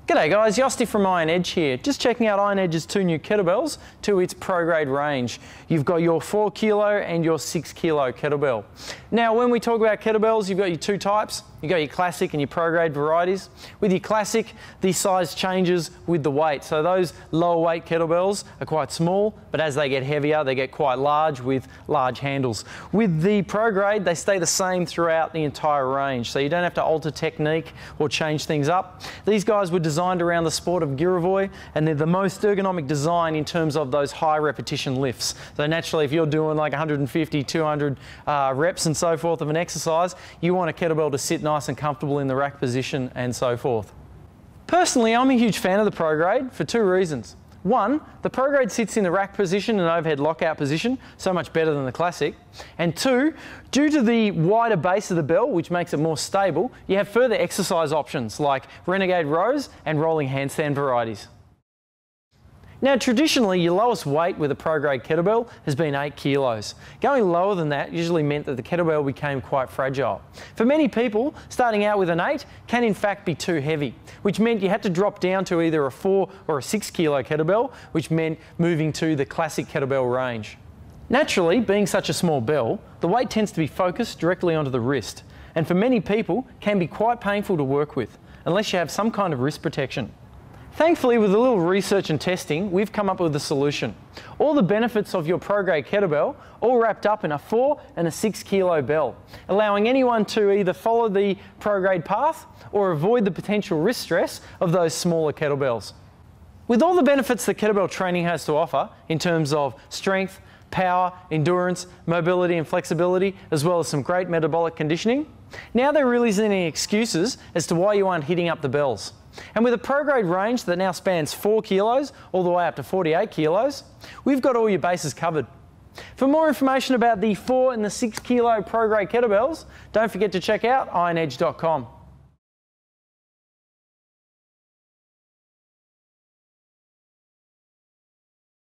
G'day guys, Yosti from Iron Edge here. Just checking out Iron Edge's two new kettlebells to its Pro Grade range. You've got your 4 kilo and your 6 kilo kettlebell. Now when we talk about kettlebells, you've got your two types. You've got your classic and your Pro Grade varieties. With your classic, the size changes with the weight. So those lower weight kettlebells are quite small, but as they get heavier, they get quite large with large handles. With the Pro Grade, they stay the same throughout the entire range. So you don't have to alter technique or change things up. These guys were designed around the sport of Girevoy, and they're the most ergonomic design in terms of those high repetition lifts. So naturally, if you're doing like 150, 200 reps and so forth of an exercise, you want a kettlebell to sit nice and comfortable in the rack position and so forth. Personally, I'm a huge fan of the Pro Grade for two reasons. One, the Pro Grade sits in the rack position and overhead lockout position, so much better than the Classic. And two, due to the wider base of the bell, which makes it more stable, you have further exercise options like renegade rows and rolling handstand varieties. Now traditionally, your lowest weight with a Pro Grade kettlebell has been 8 kilos. Going lower than that usually meant that the kettlebell became quite fragile. For many people, starting out with an 8 can in fact be too heavy, which meant you had to drop down to either a 4 or a 6 kilo kettlebell, which meant moving to the classic kettlebell range. Naturally, being such a small bell, the weight tends to be focused directly onto the wrist, and for many people can be quite painful to work with, unless you have some kind of wrist protection. Thankfully, with a little research and testing, we've come up with a solution. All the benefits of your Pro Grade kettlebell, all wrapped up in a 4 and a 6 kilo bell, allowing anyone to either follow the Pro Grade path or avoid the potential wrist stress of those smaller kettlebells. With all the benefits that kettlebell training has to offer in terms of strength, power, endurance, mobility and flexibility, as well as some great metabolic conditioning, now there really isn't any excuses as to why you aren't hitting up the bells. And with a Pro Grade range that now spans 4 kilos all the way up to 48 kilos, we've got all your bases covered. For more information about the 4 and the 6 kilo Pro Grade kettlebells, don't forget to check out ironedge.com.